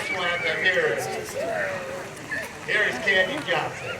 next one here is Candy Johnson.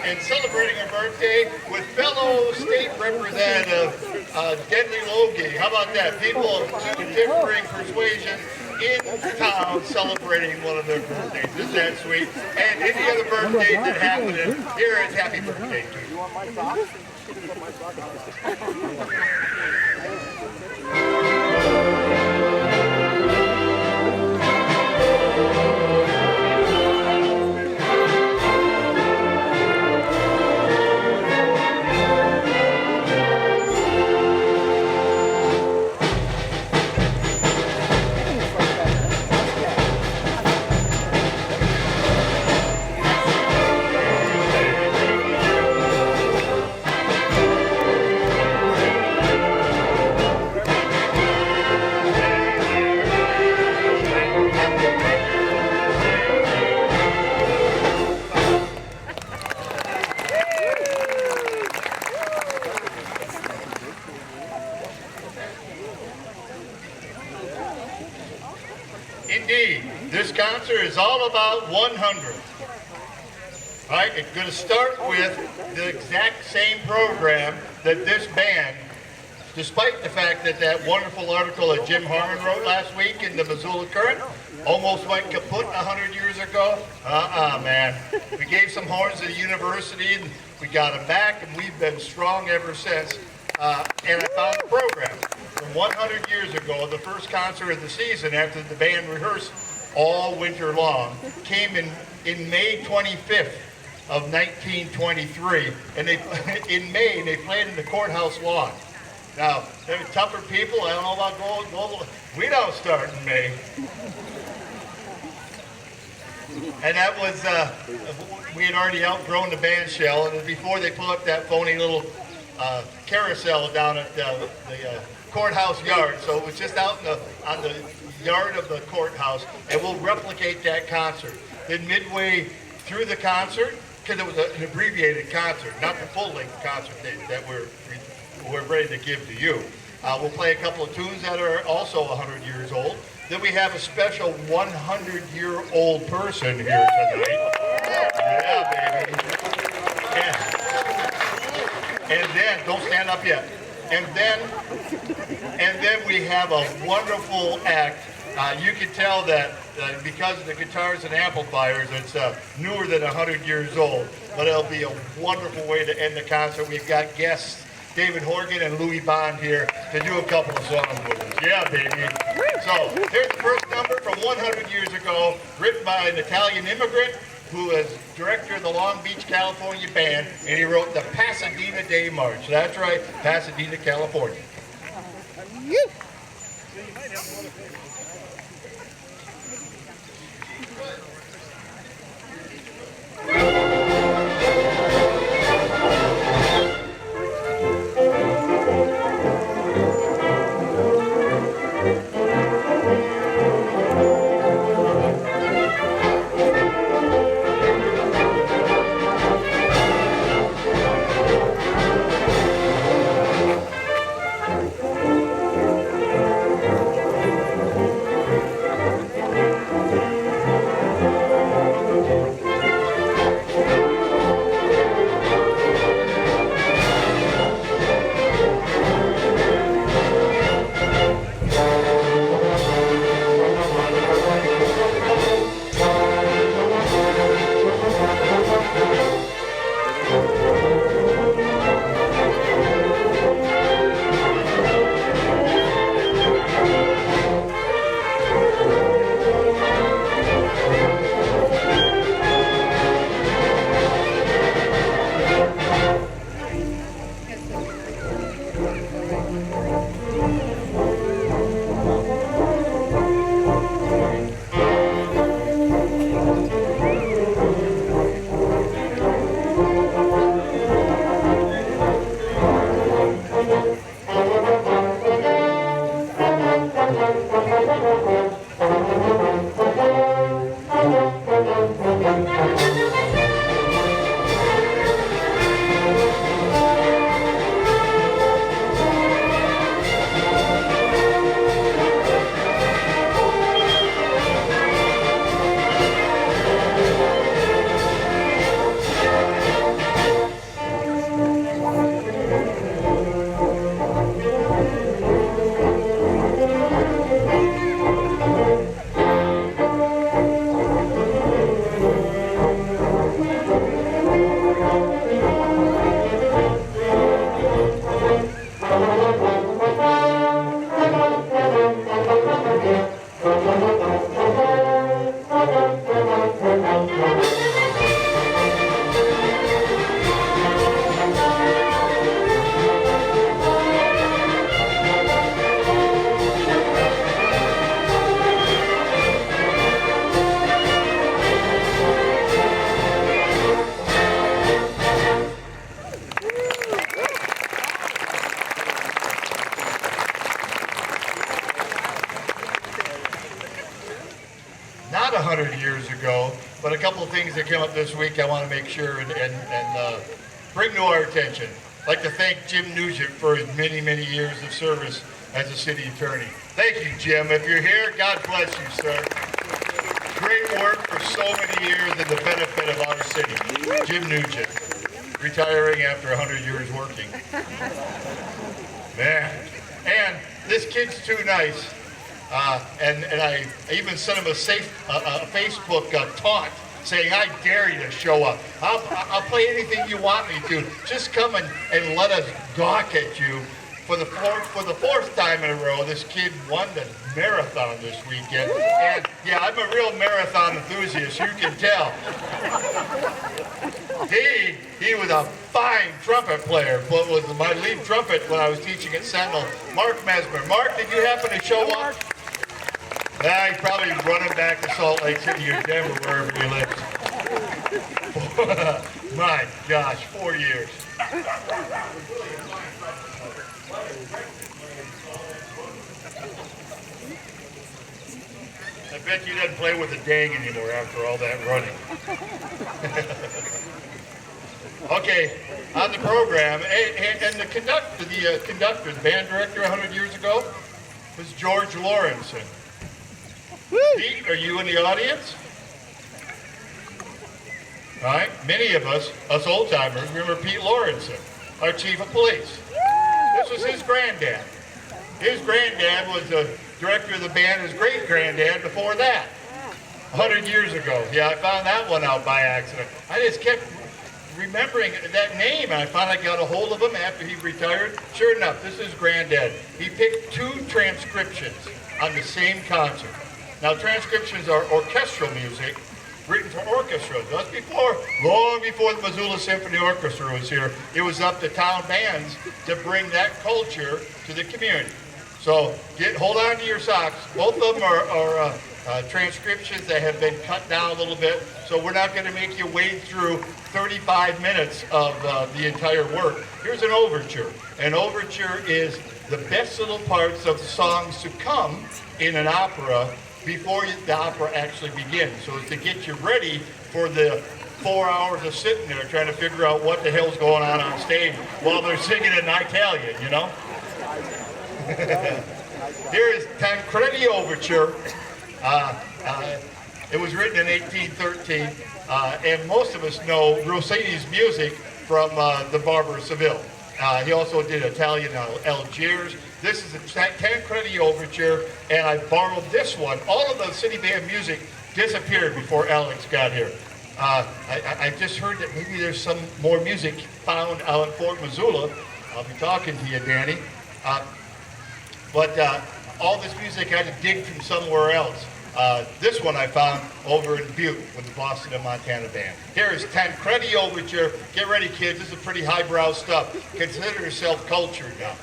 And celebrating her birthday with fellow state representative Louie. How about that? People of two differing persuasions in town celebrating one of their birthdays. Isn't that sweet? And any other birthdays that happen, here is happy birthday to you. You want my socks? Put my socks Indeed, this concert is all about 100. All right, it's going to start with the exact same program that this band, despite the fact that that wonderful article that Jim Harmon wrote last week in the Missoula Current almost went kaput 100 years ago. Man. We gave some horns to the university, and we got them back, and we've been strong ever since. And I found a program from 100 years ago, the first concert of the season after the band rehearsed all winter long, came in May 25th of 1923, and in May they played in the courthouse lawn. Now, they're tougher people. I don't know about global. We don't start in May. And that was, we had already outgrown the band shell, and before they put up that phony little carousel down at the courthouse yard. So it was just out on the yard of the courthouse, and we'll replicate that concert. Then midway through the concert, because it was an abbreviated concert, not the full-length concert that we're ready to give to you. We'll play a couple of tunes that are also 100 years old. Then we have a special 100-year-old person here tonight. Yeah, baby. And then, don't stand up yet. And then we have a wonderful act. You can tell that because of the guitars and amplifiers, it's newer than 100 years old. But it'll be a wonderful way to end the concert. We've got guests, David Horgan and Louie here to do a couple of songs with us. Yeah, baby. So here's the first number from 100 years ago, written by an Italian immigrant who was director of the Long Beach, California band, and he wrote the Pasadena Day March. That's right, Pasadena, California. Not 100 years ago, but a couple of things that came up this week I want to make sure and bring to our attention. I'd like to thank Jim Nugent for his many, many years of service as a city attorney. Thank you, Jim. If you're here, God bless you, sir. Great work for so many years in the benefit of our city. Jim Nugent, retiring after 100 years working. Man, and this kid's too nice. And I even sent him a Facebook taunt saying, I dare you to show up. I'll play anything you want me to. Just come and let us gawk at you. For the fourth time in a row, this kid won the marathon this weekend. And yeah, I'm a real marathon enthusiast, you can tell. He was a fine trumpet player, but was my lead trumpet when I was teaching at Sentinel. Mark Mesmer. Mark, did you happen to show up? He's probably running back to Salt Lake City or Denver, wherever he lives. My gosh, 4 years. I bet you doesn't play with a dang anymore after all that running. Okay, on the program, and the conductor, the band director 100 years ago was George Lawrenson. Pete, are you in the audience? All right, many of us old-timers, remember Pete Lawrenson, our chief of police. This was his granddad. His granddad was the director of the band, his great-granddad before that, 100 years ago. Yeah, I found that one out by accident. I just kept remembering that name, and I finally got a hold of him after he retired. Sure enough, this is granddad. He picked 2 transcriptions on the same concert. Now, transcriptions are orchestral music written for orchestra. That's long before the Missoula Symphony Orchestra was here. It was up to town bands to bring that culture to the community. So hold on to your socks. Both of them are transcriptions that have been cut down a little bit. So we're not going to make you wade through 35 minutes of the entire work. Here's an overture. An overture is the best little parts of songs to come in an opera before the opera actually begins. So it's to get you ready for the 4 hours of sitting there trying to figure out what the hell's going on stage while they're singing in Italian, you know? Here is Tancredi Overture. It was written in 1813, and most of us know Rossini's music from The Barber of Seville. He also did Italian Algiers. This is a Tancredi Overture, and I borrowed this one. All of the city band music disappeared before Alex got here. I just heard that maybe there's some more music found out at Fort Missoula. I'll be talking to you, Danny. But all this music I had to dig from somewhere else. This one I found over in Butte with the Boston and Montana Band. Here is Tancredi Overture. Get ready, kids. This is pretty highbrow stuff. Consider yourself cultured now.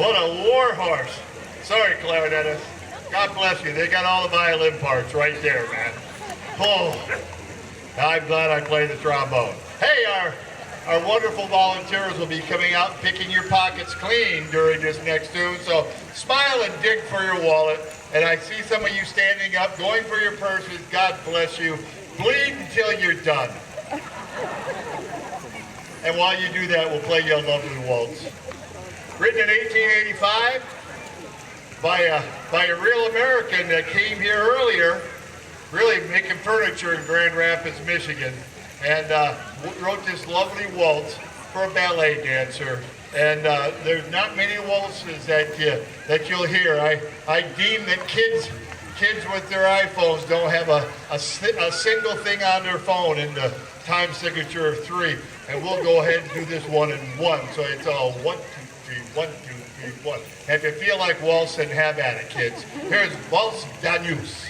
What a war horse. Sorry, clarinetist. God bless you. They got all the violin parts right there, man. Oh, I'm glad I play the trombone. Hey, our wonderful volunteers will be coming out and picking your pockets clean during this next tune. So smile and dig for your wallet. And I see some of you standing up, going for your purses. God bless you. Bleed until you're done. And while you do that, we'll play you a lovely waltz. Written in 1885 by a real American that came here earlier, really making furniture in Grand Rapids, Michigan, and wrote this lovely waltz for a ballet dancer. And there's not many waltzes that you'll hear. I deem that kids with their iPhones don't have a single thing on their phone in the time signature of 3. And we'll go ahead and do this 1 and 1. So it's all 1, 2, 3, 1, 2, 3, 1. And if you feel like waltzing, have at it, kids. Here's Waltz Danus.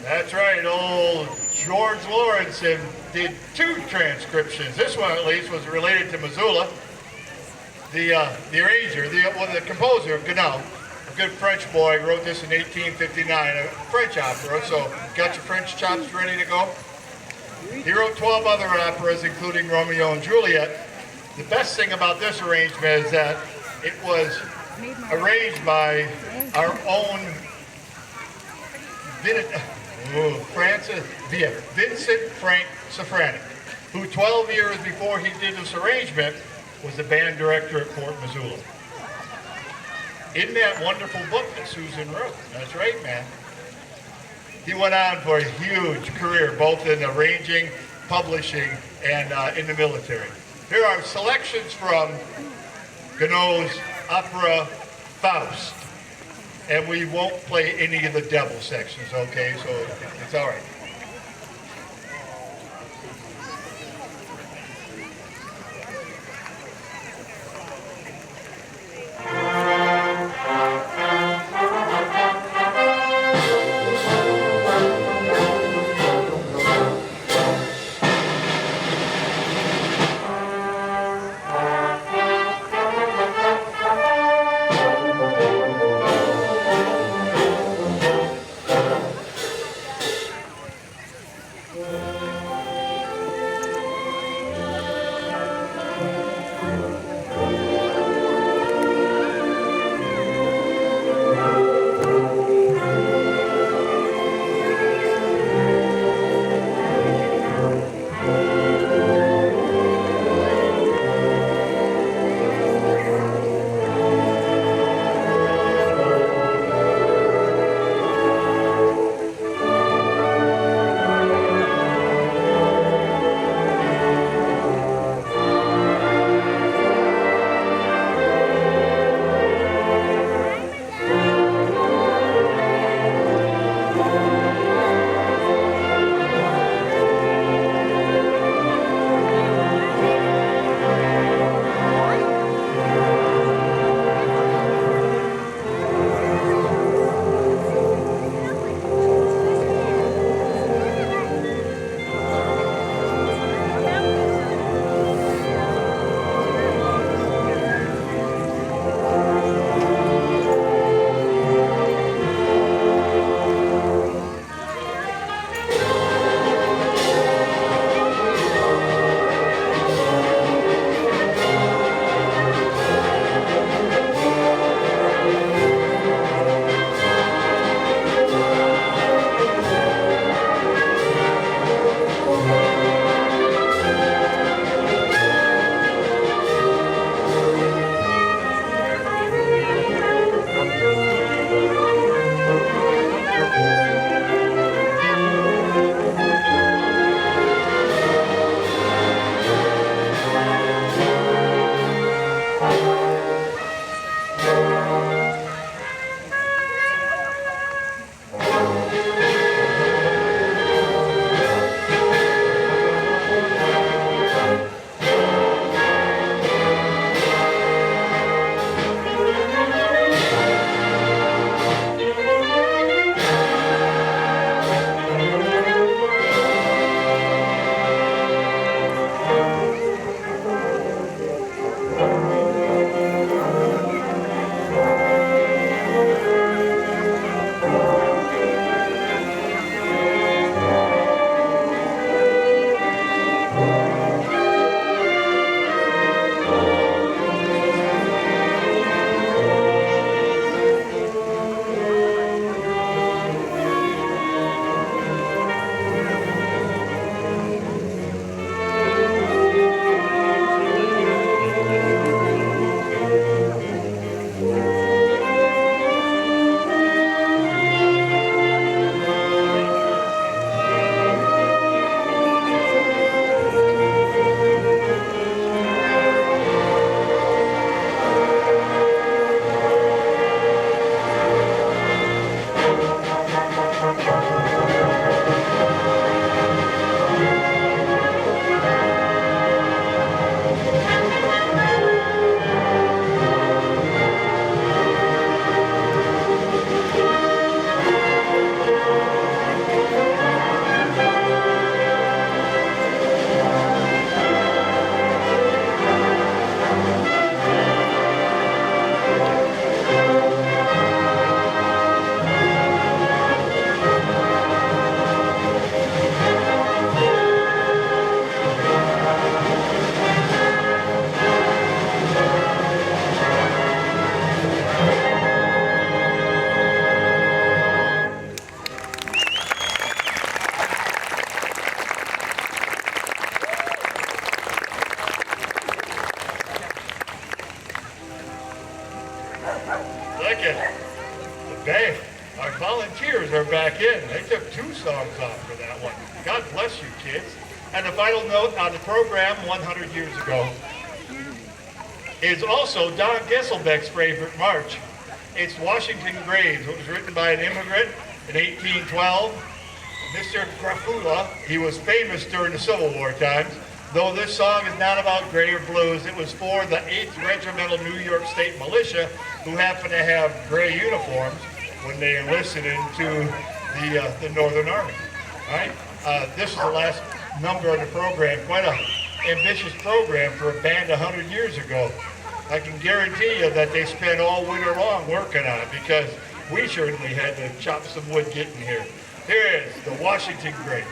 That's right, old George Lawrence did 2 transcriptions. This one, at least, was related to Missoula. The arranger, the composer of Gounod, a good French boy, wrote this in 1859, a French opera, so got your French chops ready to go? He wrote 12 other operas, including Romeo and Juliet. The best thing about this arrangement is that it was arranged by our own Vincent Frank Safranik, who 12 years before he did this arrangement was the band director at Fort Missoula. In that wonderful book that Susan wrote. That's right, man. He went on for a huge career, both in arranging, publishing, and in the military. Here are selections from Gounod's opera Faust. And we won't play any of the devil sections, okay? So it's all right. ears are back in. They took 2 songs off for that one. God bless you, kids. And the final note on the program 100 years ago is also Don Gesselbeck's favorite march. It's Washington Graves. It was written by an immigrant in 1812. Mr. Grafula, he was famous during the Civil War times. Though this song is not about gray or blues, it was for the 8th Regimental New York State Militia, who happen to have gray uniforms when they enlisted into the Northern Army. All right? This is the last number of the program. Quite an ambitious program for a band 100 years ago. I can guarantee you that they spent all winter long working on it, because we certainly had to chop some wood getting here. Here is the Washington Graves.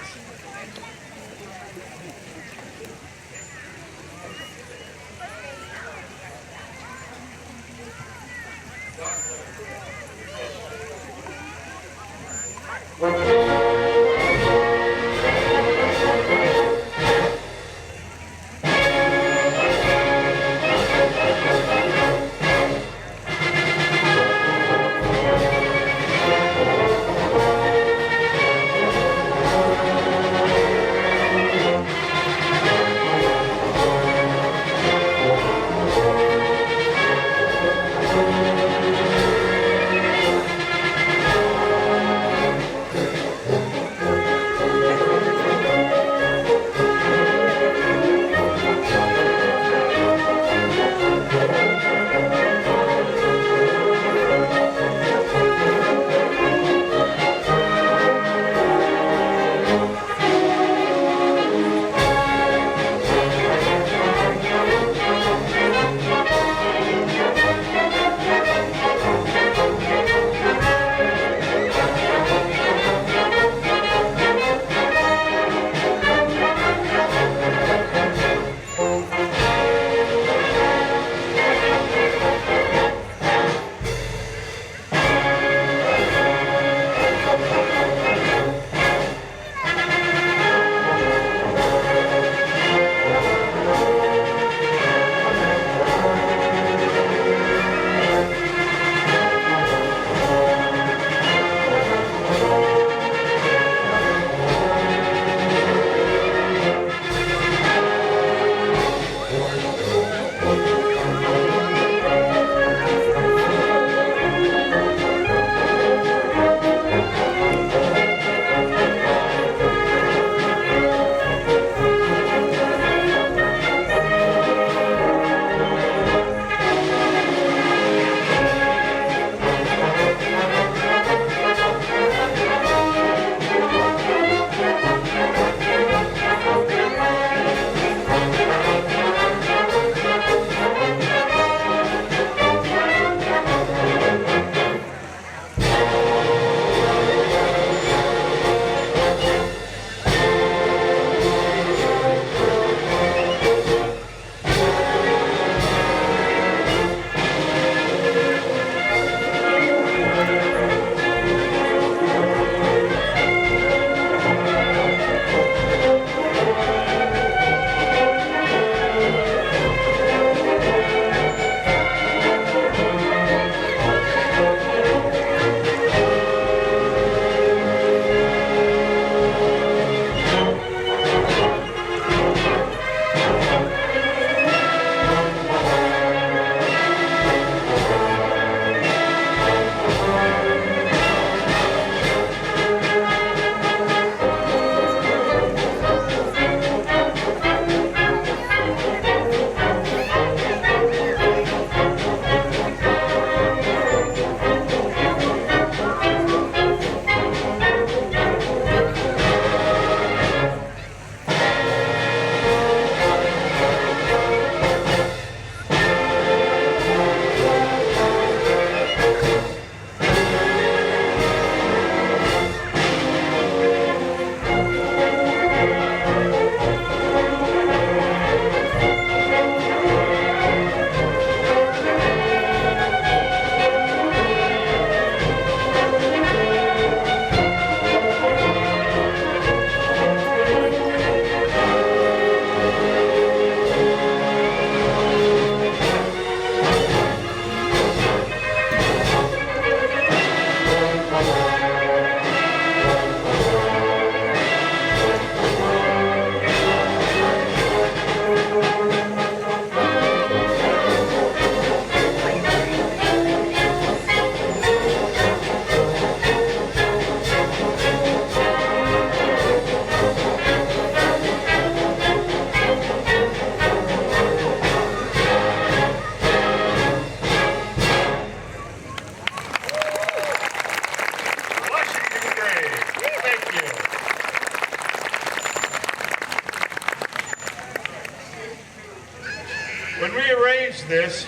arranged this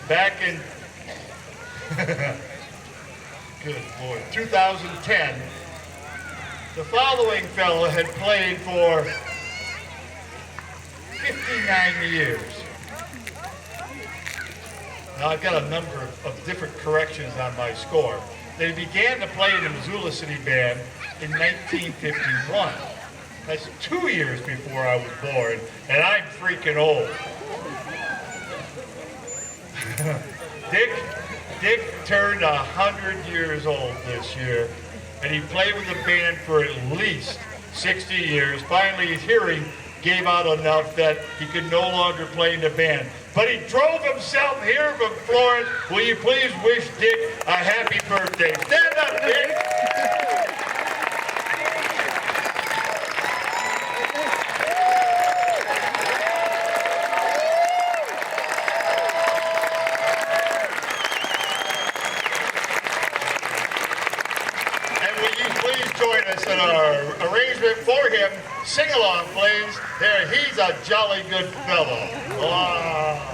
back in, good Lord, 2010. The following fellow had played for 59 years. Now I've got a number of different corrections on my score. They began to play in the Missoula City Band in 1951. That's 2 years before I was born, and I'm freaking old. Dick turned 100 years old this year, and he played with the band for at least 60 years. Finally, his hearing gave out enough that he could no longer play in the band. But he drove himself here from Florence. Will you please wish Dick a happy birthday? Stand up, Dick! Join us in our arrangement for him. Sing-along, please. There, he's a jolly good fellow. Wow.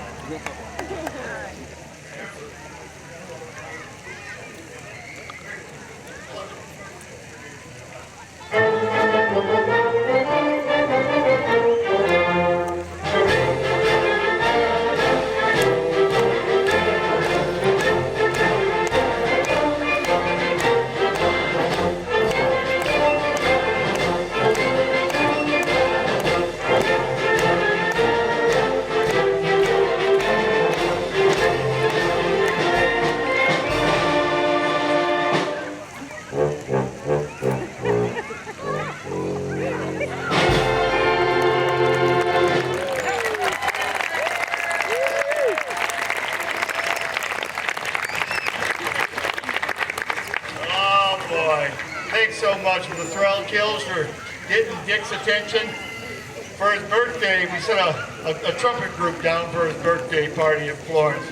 Thanks so much for the Thrall Kills for getting Dick's attention. For his birthday, we sent a trumpet group down for his birthday party in Florence.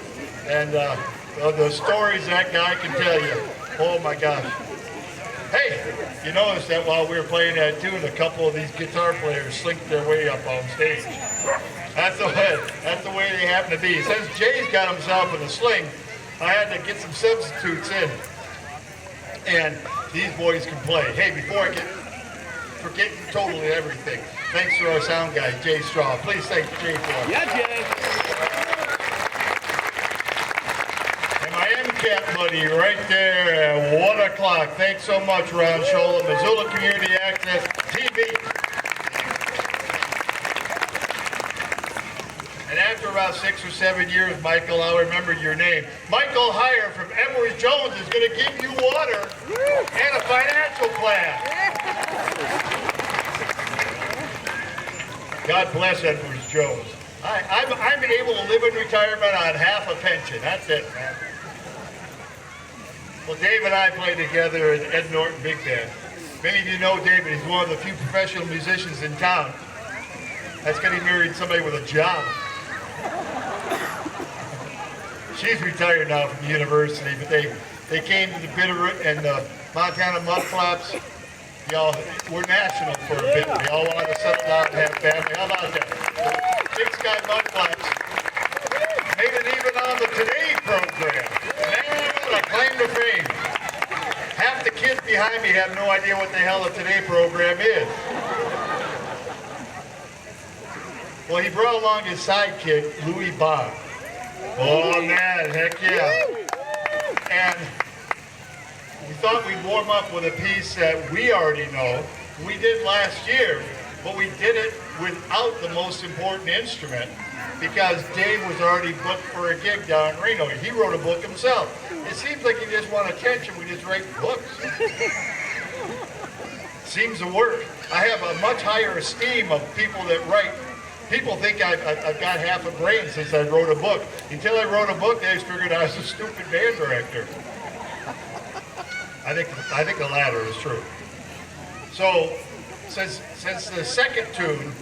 And the stories that guy can tell you, oh my gosh. Hey, you noticed that while we were playing that tune, a couple of these guitar players slinked their way up on stage. That's the way they happen to be. Since Jay's got himself in a sling, I had to get some substitutes in. And these boys can play. Hey, before I get forgetting totally everything, thanks to our sound guy, Jay Straw. Please thank Jay for it. Yeah, Jay. And my MCAT buddy right there at 1 o'clock. Thanks so much, Ron Scholl, Missoula Community Access TV. And after about 6 or 7 years, Michael, I'll remember your name. Michael Heyer from Edwards Jones is going to give you water and a financial plan. God bless Edwards Jones. I'm able to live in retirement on half a pension. That's it, man. Well, Dave and I play together in Ed Norton Big Band. Many of you know David. He's one of the few professional musicians in town that's getting married to somebody with a job. She's retired now from the university, but they came to the Bitterroot and the Montana Mudflaps. Y'all, we're national for a bit. We all wanted to settle down and have a family. How about that? The Big Sky Mudflaps made it even on the Today program. Man, a claim to fame. Half the kids behind me have no idea what the hell the Today program is. Well, he brought along his sidekick, Louie. Oh man, heck yeah. And we thought we'd warm up with a piece that we already know. We did last year, but we did it without the most important instrument because Dave was already booked for a gig down in Reno. He wrote a book himself. It seems like he just want attention. We just write books. Seems to work. I have a much higher esteem of people that write. People think I've got half a brain since I wrote a book. Until I wrote a book, they just figured I was a stupid band director. I think the latter is true. So, since the second tune,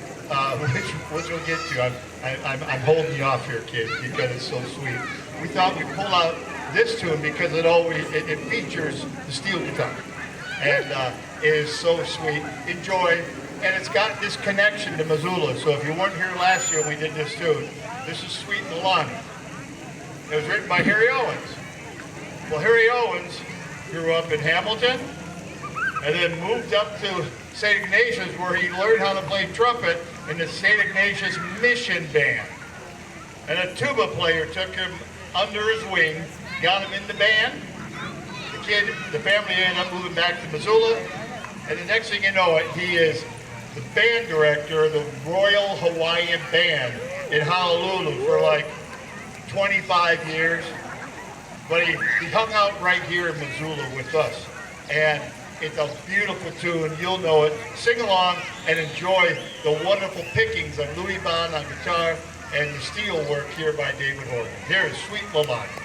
which we'll get to, I'm holding you off here, kid, because it's so sweet. We thought we'd pull out this tune because it features the steel guitar, and it is so sweet. Enjoy and it's got this connection to Missoula. So if you weren't here last year, we did this too. This is Sweet Leilani. It was written by Harry Owens. Well, Harry Owens grew up in Hamilton and then moved up to St. Ignatius, where he learned how to play trumpet in the St. Ignatius Mission Band. And a tuba player took him under his wing, got him in the band. The family ended up moving back to Missoula, and the next thing you know it, he is the band director of the Royal Hawaiian Band in Honolulu for like 25 years. But he hung out right here in Missoula with us. And it's a beautiful tune. You'll know it. Sing along and enjoy the wonderful pickings of Louie on guitar and the steel work here by David Horgan. Here is Sweet Leilani.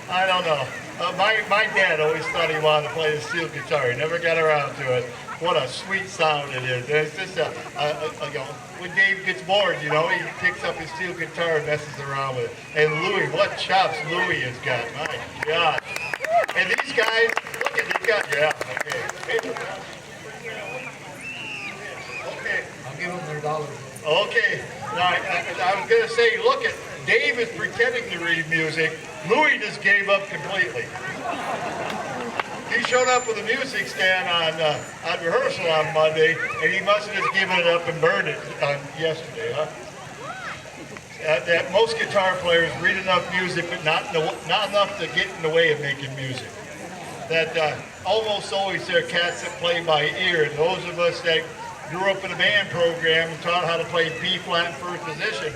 I don't know. My dad always thought he wanted to play the steel guitar. He never got around to it. What a sweet sound it is. It's just you know, when Dave gets bored, you know, he picks up his steel guitar and messes around with it. And Louie, what chops Louie has got. My God. And these guys, look at these guys. Yeah, okay. Okay. I'll give them their $. Okay. Now, I was going to say, look at, Dave is pretending to read music. Louie just gave up completely. He showed up with a music stand on rehearsal on Monday, and he must have just given it up and burned it on yesterday, huh? That most guitar players read enough music, but not enough to get in the way of making music. That almost always there are cats that play by ear, and those of us that grew up in a band program and taught how to play B-flat first position,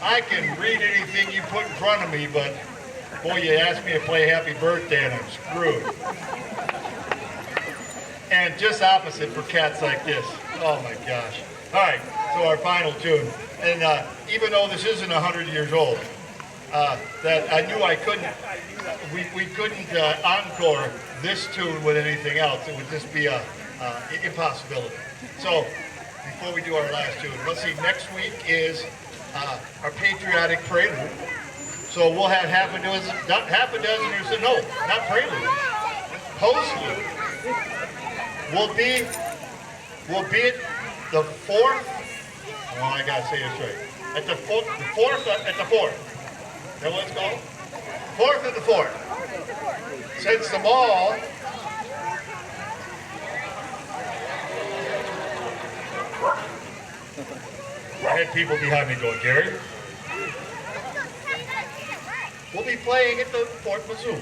I can read anything you put in front of me, but boy, you ask me to play Happy Birthday and I'm screwed. And just opposite for cats like this. Oh my gosh. All right, so our final tune. And even though this isn't 100 years old, that I knew I couldn't, we couldn't encore this tune with anything else. It would just be a impossibility. So before we do our last tune, let's see, next week is our patriotic prelude. So we'll have half a dozen or so, no, not prelude, postlude. We'll be at the fourth, oh, I gotta say this right, at the fourth. Is that what it's called? Fourth of the fourth. Since the mall, I had people behind me going, Gary, we'll be playing at the Fort Missoula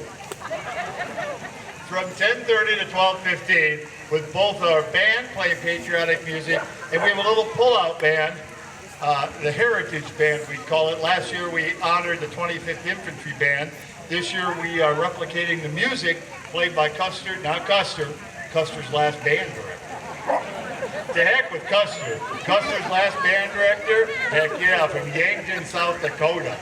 from 10:30 to 12:15 with both our band playing patriotic music, and we have a little pull-out band, the Heritage Band we call it. Last year we honored the 25th Infantry Band. This year we are replicating the music played by Custer, not Custer, Custer's last band director. To heck with Custer. Custer's last band director, heck yeah, from Yankton, South Dakota.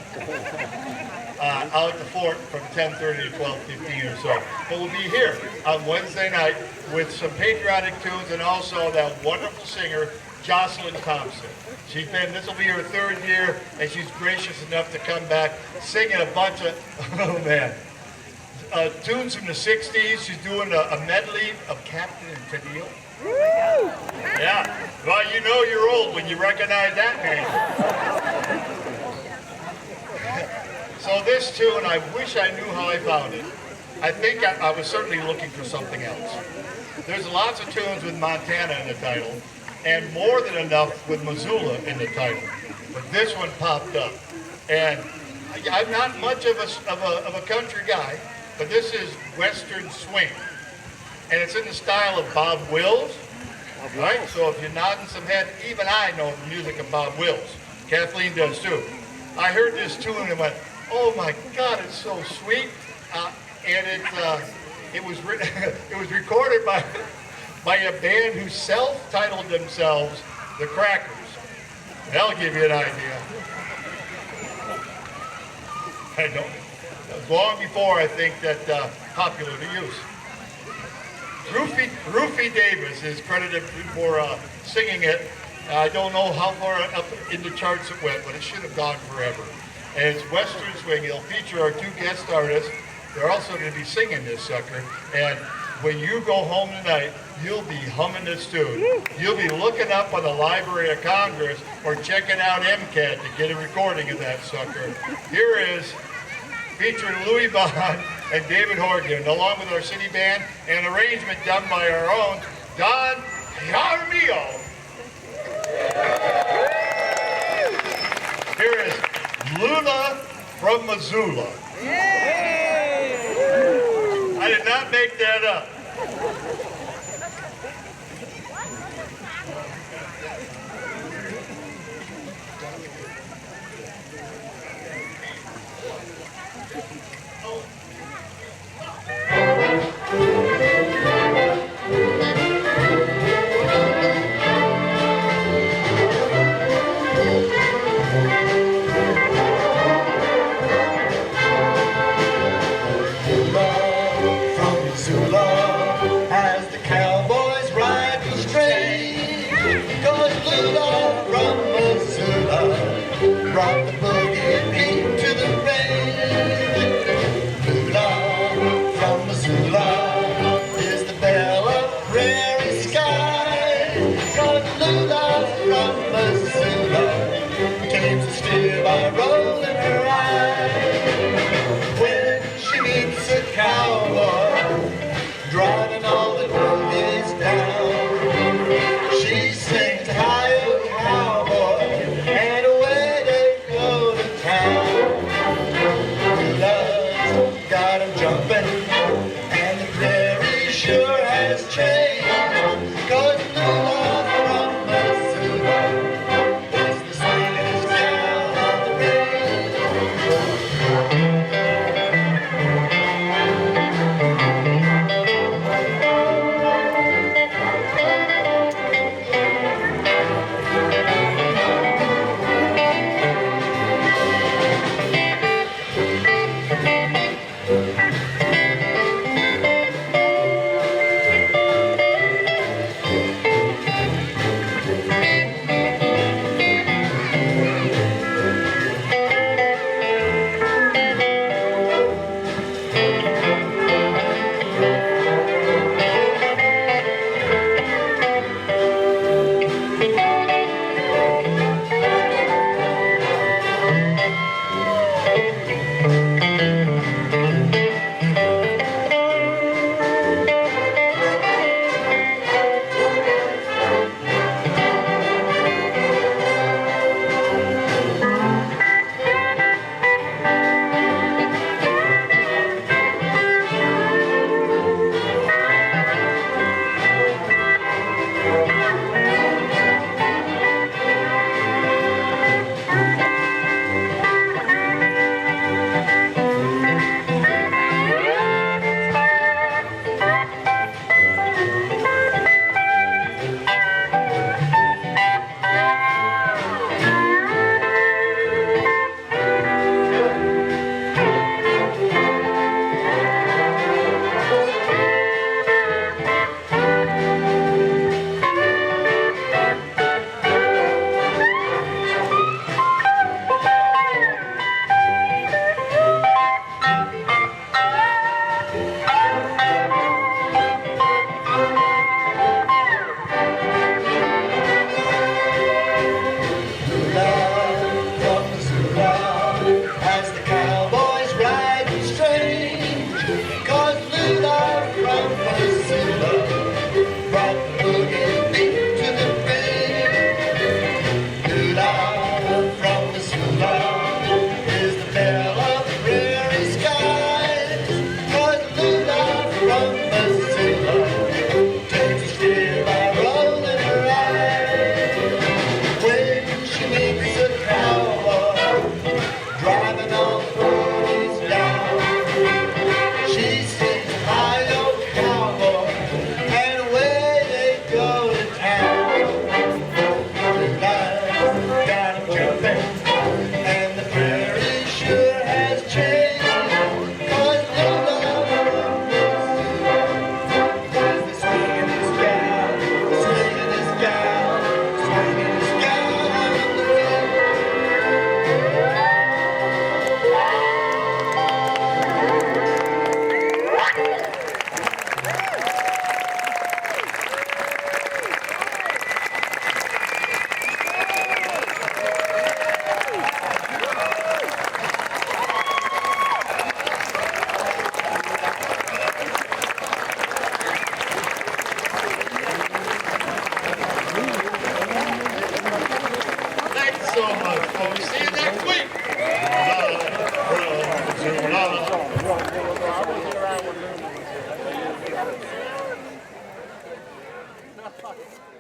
Out at the fort from 10:30 to 12:15 or so. But we'll be here on Wednesday night with some patriotic tunes and also that wonderful singer, Jocelyn Thompson. This will be her third year, and she's gracious enough to come back singing a bunch of, oh man, tunes from the 60s. She's doing a medley of Captain and Tennille. Yeah, well, you know you're old when you recognize that name. So this tune, I wish I knew how I found it. I think I was certainly looking for something else. There's lots of tunes with Montana in the title, and more than enough with Missoula in the title. But this one popped up. And I'm not much of a country guy, but this is Western swing. And it's in the style of Bob Wills, right? So if you're nodding some head, even I know the music of Bob Wills. Kathleen does too. I heard this tune and went, oh my God, it's so sweet. And it was it was recorded by a band who self-titled themselves the Crackers. That'll give you an idea. I know. It was long before I think that popular to use. Rufy Davis is credited for singing it. I don't know how far up in the charts it went, but it should have gone forever. And it's Western Swing. It'll feature our two guest artists. They're also going to be singing this sucker. And when you go home tonight, you'll be humming this tune. You'll be looking up on the Library of Congress or checking out MCAT to get a recording of that sucker. Here is, featuring Louie and David Horgan, along with our city band, and arrangement done by our own Don Jaramillo. Here is Lula from Missoula. I did not make that up. brought the boogie beat to the range. Lula from Missoula is the belle of prairie sky. Cause Lula from Missoula tames the steer by rolling her eye. When she meets a cowboy driving all the boogies down, she sings hi-yo cowboy, and away they go to town. Lula's got 'em jumping, and the prairie sure has changed. Cause Lula from Missoula is the sweetest gal on the range. So much, folks. See you next week. Lula.